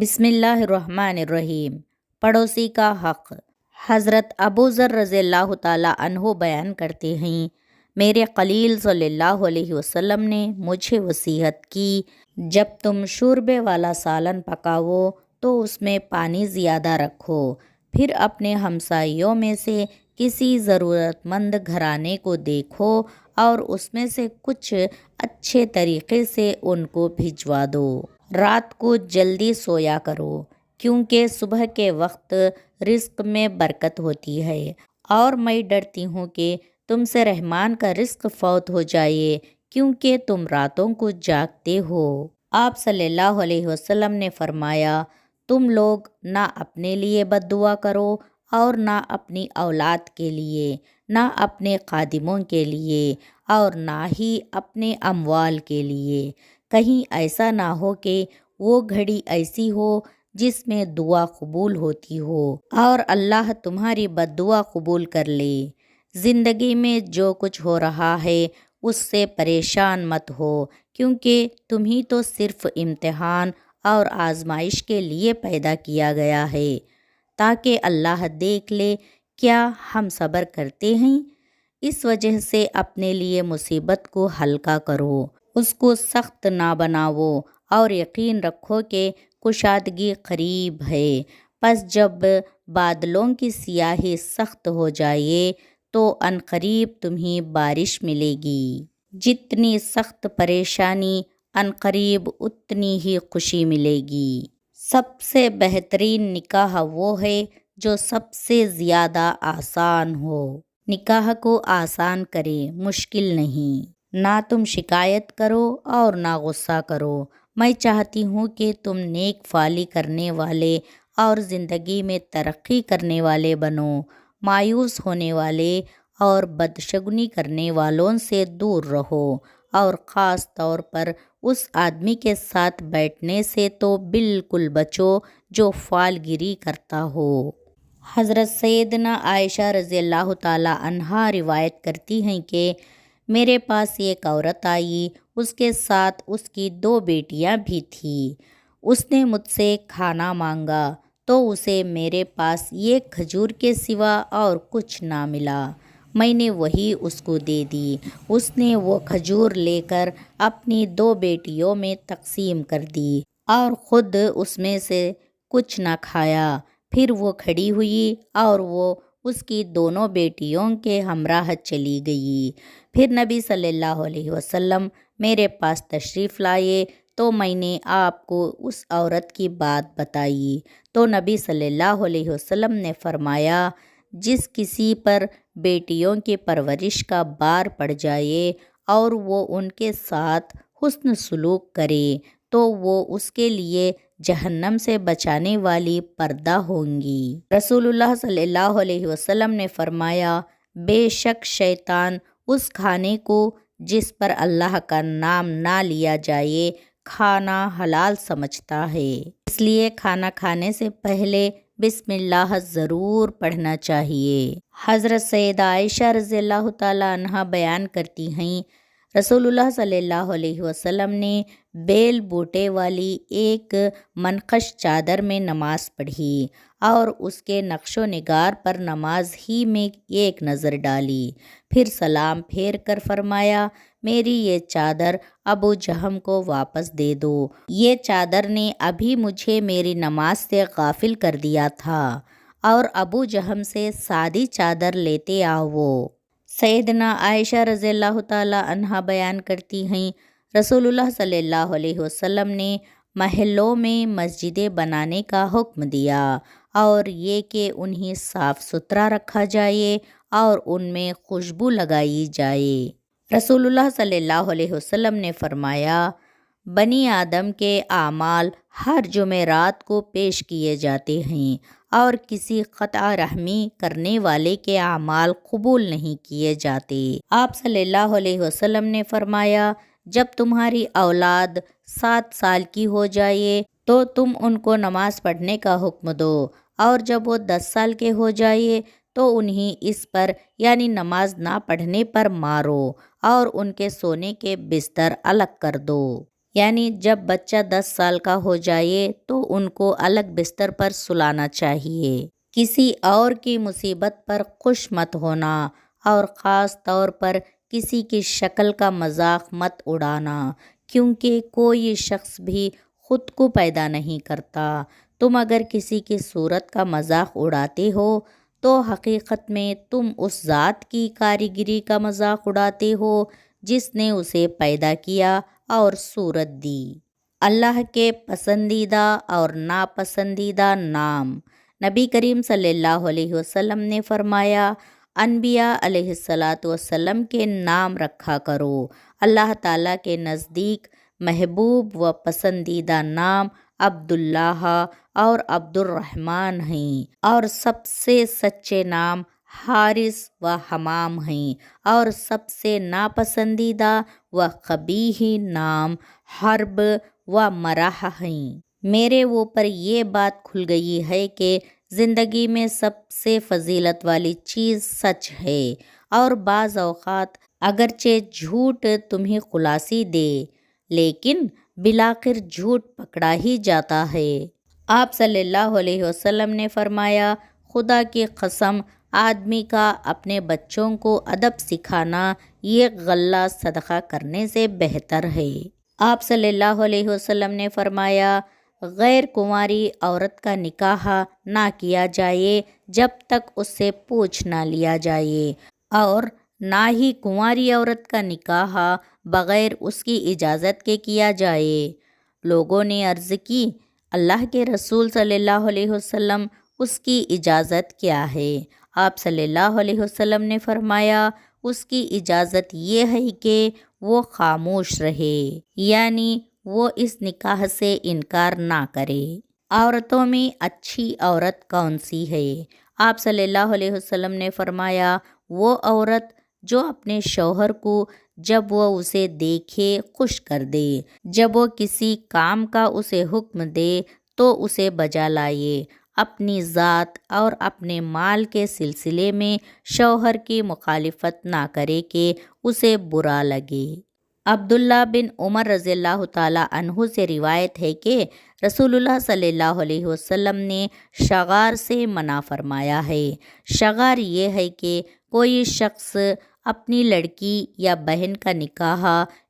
بسم اللہ الرحمن الرحیم۔ پڑوسی کا حق۔ حضرت ابو ذر رضی اللہ تعالیٰ عنہ بیان کرتے ہیں، میرے خلیل صلی اللہ علیہ وسلم نے مجھے وصیت کی، جب تم شوربے والا سالن پکاؤ تو اس میں پانی زیادہ رکھو، پھر اپنے ہمسائیوں میں سے کسی ضرورت مند گھرانے کو دیکھو اور اس میں سے کچھ اچھے طریقے سے ان کو بھجوا دو۔ رات کو جلدی سویا کرو، کیونکہ صبح کے وقت رزق میں برکت ہوتی ہے، اور میں ڈرتی ہوں کہ تم سے رحمان کا رزق فوت ہو جائے، کیونکہ تم راتوں کو جاگتے ہو۔ آپ صلی اللہ علیہ وسلم نے فرمایا، تم لوگ نہ اپنے لیے بد دعا کرو اور نہ اپنی اولاد کے لیے، نہ اپنے خادموں کے لیے، اور نہ ہی اپنے اموال کے لیے، کہیں ایسا نہ ہو کہ وہ گھڑی ایسی ہو جس میں دعا قبول ہوتی ہو اور اللہ تمہاری بد دعا قبول کر لے۔ زندگی میں جو کچھ ہو رہا ہے اس سے پریشان مت ہو، کیونکہ تمہیں تو صرف امتحان اور آزمائش کے لیے پیدا کیا گیا ہے، تاکہ اللہ دیکھ لے کیا ہم صبر کرتے ہیں۔ اس وجہ سے اپنے لیے مصیبت کو ہلکا کرو، اس کو سخت نہ بناؤ، اور یقین رکھو کہ کشادگی قریب ہے۔ پس جب بادلوں کی سیاہی سخت ہو جائے تو عنقریب تمہیں بارش ملے گی۔ جتنی سخت پریشانی عنقریب اتنی ہی خوشی ملے گی۔ سب سے بہترین نکاح وہ ہے جو سب سے زیادہ آسان ہو۔ نکاح کو آسان کرے، مشکل نہیں۔ نہ تم شکایت کرو اور نہ غصہ کرو۔ میں چاہتی ہوں کہ تم نیک فعلی کرنے والے اور زندگی میں ترقی کرنے والے بنو، مایوس ہونے والے اور بدشگونی کرنے والوں سے دور رہو، اور خاص طور پر اس آدمی کے ساتھ بیٹھنے سے تو بالکل بچو جو فال گیری کرتا ہو۔ حضرت سیدنا عائشہ رضی اللہ تعالی عنہا روایت کرتی ہیں کہ میرے پاس ایک عورت آئی، اس کے ساتھ اس کی 2 بیٹیاں بھی تھیں۔ اس نے مجھ سے کھانا مانگا تو اسے میرے پاس ایک کھجور کے سوا اور کچھ نہ ملا۔ میں نے وہی اس کو دے دی۔ اس نے وہ کھجور لے کر اپنی 2 بیٹیوں میں تقسیم کر دی اور خود اس میں سے کچھ نہ کھایا۔ پھر وہ کھڑی ہوئی اور وہ اس کی دونوں بیٹیوں کے ہمراہ چلی گئی۔ پھر نبی صلی اللہ علیہ وسلم میرے پاس تشریف لائے تو میں نے آپ کو اس عورت کی بات بتائی، تو نبی صلی اللہ علیہ وسلم نے فرمایا، جس کسی پر بیٹیوں کی پرورش کا بار پڑ جائے اور وہ ان کے ساتھ حسن سلوک کرے تو وہ اس کے لیے جہنم سے بچانے والی پردہ ہوں گی۔ رسول اللہ صلی اللہ علیہ وسلم نے فرمایا، بے شک شیطان اس کھانے کو جس پر اللہ کا نام نہ لیا جائے کھانا حلال سمجھتا ہے، اس لیے کھانا کھانے سے پہلے بسم اللہ ضرور پڑھنا چاہیے۔ حضرت سیدہ عائشہ رضی اللہ تعالیٰ عنہا بیان کرتی ہیں، رسول اللہ صلی اللہ علیہ وسلم نے بیل بوٹے والی ایک منقش چادر میں نماز پڑھی اور اس کے نقش و نگار پر نماز ہی میں ایک نظر ڈالی، پھر سلام پھیر کر فرمایا، میری یہ چادر ابو جہم کو واپس دے دو، یہ چادر نے ابھی مجھے میری نماز سے غافل کر دیا تھا، اور ابو جہم سے سادی چادر لیتے آؤ۔ سیدنا عائشہ رضی اللہ تعالی عنہا بیان کرتی ہیں، رسول اللہ صلی اللہ علیہ وسلم نے محلوں میں مسجدیں بنانے کا حکم دیا، اور یہ کہ انہیں صاف ستھرا رکھا جائے اور ان میں خوشبو لگائی جائے۔ رسول اللہ صلی اللہ علیہ وسلم نے فرمایا، بنی آدم کے اعمال ہر جمعرات کو پیش کیے جاتے ہیں، اور کسی قطع رحمی کرنے والے کے اعمال قبول نہیں کیے جاتے۔ آپ صلی اللہ علیہ وسلم نے فرمایا، جب تمہاری اولاد 7 سال کی ہو جائے تو تم ان کو نماز پڑھنے کا حکم دو، اور جب وہ 10 سال کے ہو جائے تو انہیں اس پر یعنی نماز نہ پڑھنے پر مارو اور ان کے سونے کے بستر الگ کر دو۔ یعنی جب بچہ 10 سال کا ہو جائے تو ان کو الگ بستر پر سلانا چاہیے۔ کسی اور کی مصیبت پر خوش مت ہونا اور خاص طور پر کسی کی شکل کا مذاق مت اڑانا، کیونکہ کوئی شخص بھی خود کو پیدا نہیں کرتا۔ تم اگر کسی کی صورت کا مذاق اڑاتے ہو تو حقیقت میں تم اس ذات کی کاریگری کا مذاق اڑاتے ہو جس نے اسے پیدا کیا اور صورت دی۔ اللہ کے پسندیدہ اور ناپسندیدہ نام۔ نبی کریم صلی اللہ علیہ وسلم نے فرمایا، انبیاء علیہ السلام کے نام رکھا کرو۔ اللہ تعالیٰ کے نزدیک محبوب و پسندیدہ نام عبداللہ اور عبد الرحمن ہیں، اور سب سے سچے نام حارث و حمام ہیں، اور سب سے ناپسندیدہ و قبیح نام حرب و مرح ہیں۔ میرے اوپر یہ بات کھل گئی ہے کہ زندگی میں سب سے فضیلت والی چیز سچ ہے، اور بعض اوقات اگرچہ جھوٹ تمہیں خلاصی دے لیکن بالآخر جھوٹ پکڑا ہی جاتا ہے۔ آپ صلی اللہ علیہ وسلم نے فرمایا، خدا کی قسم، آدمی کا اپنے بچوں کو ادب سکھانا یہ غلہ صدقہ کرنے سے بہتر ہے۔ آپ صلی اللہ علیہ وسلم نے فرمایا، غیر کنواری عورت کا نکاح نہ کیا جائے جب تک اس سے پوچھ نہ لیا جائے، اور نہ ہی کنواری عورت کا نکاح بغیر اس کی اجازت کے کیا جائے۔ لوگوں نے عرض کی، اللہ کے رسول صلی اللہ علیہ وسلم، اس کی اجازت کیا ہے؟ آپ صلی اللہ علیہ وسلم نے فرمایا، اس کی اجازت یہ ہے کہ وہ خاموش رہے، یعنی وہ اس نکاح سے انکار نہ کرے۔ عورتوں میں اچھی عورت کون سی ہے؟ آپ صلی اللہ علیہ وسلم نے فرمایا، وہ عورت جو اپنے شوہر کو جب وہ اسے دیکھے خوش کر دے، جب وہ کسی کام کا اسے حکم دے تو اسے بجا لائے، اپنی ذات اور اپنے مال کے سلسلے میں شوہر کی مخالفت نہ کرے کہ اسے برا لگے۔ عبداللہ بن عمر رضی اللہ تعالیٰ عنہ سے روایت ہے کہ رسول اللہ صلی اللہ علیہ وسلم نے شغار سے منع فرمایا ہے۔ شغار یہ ہے کہ کوئی شخص اپنی لڑکی یا بہن کا نکاح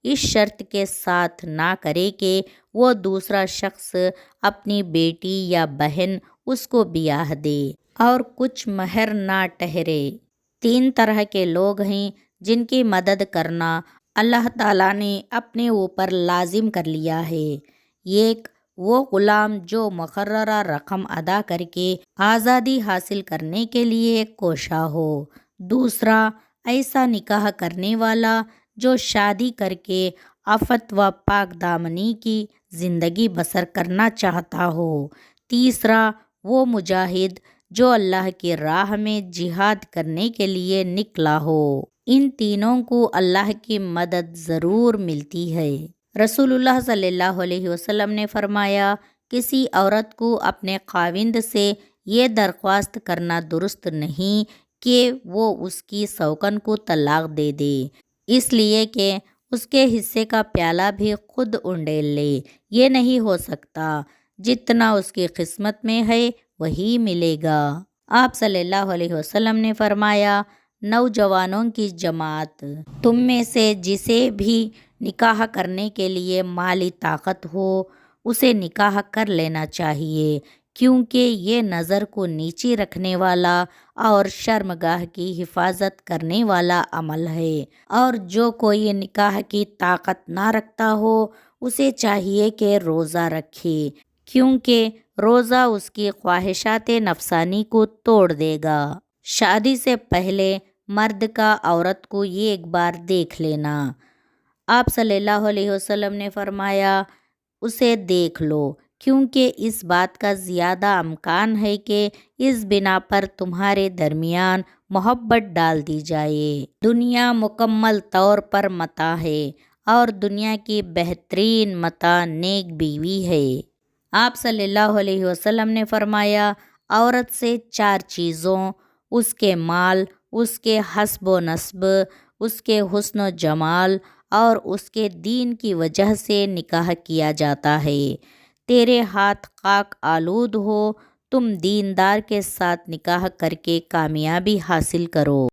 اس شرط کے ساتھ نہ کرے کہ وہ دوسرا شخص اپنی بیٹی یا بہن اس کو بیاہ دے اور کچھ مہر نہ ٹھہرے۔ 3 طرح کے لوگ ہیں جن کی مدد کرنا اللہ تعالیٰ نے اپنے اوپر لازم کر لیا ہے۔ ایک وہ غلام جو مقررہ رقم ادا کر کے آزادی حاصل کرنے کے لیے کوشاں ہو۔ دوسرا ایسا نکاح کرنے والا جو شادی کر کے عفت و پاک دامنی کی زندگی بسر کرنا چاہتا ہو۔ تیسرا وہ مجاہد جو اللہ کی راہ میں جہاد کرنے کے لیے نکلا ہو۔ ان تینوں کو اللہ کی مدد ضرور ملتی ہے۔ رسول اللہ صلی اللہ علیہ وسلم نے فرمایا، کسی عورت کو اپنے خاوند سے یہ درخواست کرنا درست نہیں کہ وہ اس کی سوکن کو طلاق دے دے، اس لیے کہ اس کے حصے کا پیالہ بھی خود انڈیل لے۔ یہ نہیں ہو سکتا، جتنا اس کی قسمت میں ہے وہی ملے گا۔ آپ صلی اللہ علیہ وسلم نے فرمایا، نوجوانوں کی جماعت، تم میں سے جسے بھی نکاح کرنے کے لیے مالی طاقت ہو اسے نکاح کر لینا چاہیے، کیونکہ یہ نظر کو نیچی رکھنے والا اور شرمگاہ کی حفاظت کرنے والا عمل ہے، اور جو کوئی نکاح کی طاقت نہ رکھتا ہو اسے چاہیے کہ روزہ رکھے، کیونکہ روزہ اس کی خواہشات نفسانی کو توڑ دے گا۔ شادی سے پہلے مرد کا عورت کو یہ ایک بار دیکھ لینا۔ آپ صلی اللہ علیہ وسلم نے فرمایا، اسے دیکھ لو، کیونکہ اس بات کا زیادہ امکان ہے کہ اس بنا پر تمہارے درمیان محبت ڈال دی جائے۔ دنیا مکمل طور پر متاع ہے، اور دنیا کی بہترین متاع نیک بیوی ہے۔ آپ صلی اللہ علیہ وسلم نے فرمایا، عورت سے 4 چیزوں، اس کے مال، اس کے حسب و نسب، اس کے حسن و جمال اور اس کے دین کی وجہ سے نکاح کیا جاتا ہے۔ تیرے ہاتھ خاک آلود ہو، تم دیندار کے ساتھ نکاح کر کے کامیابی حاصل کرو۔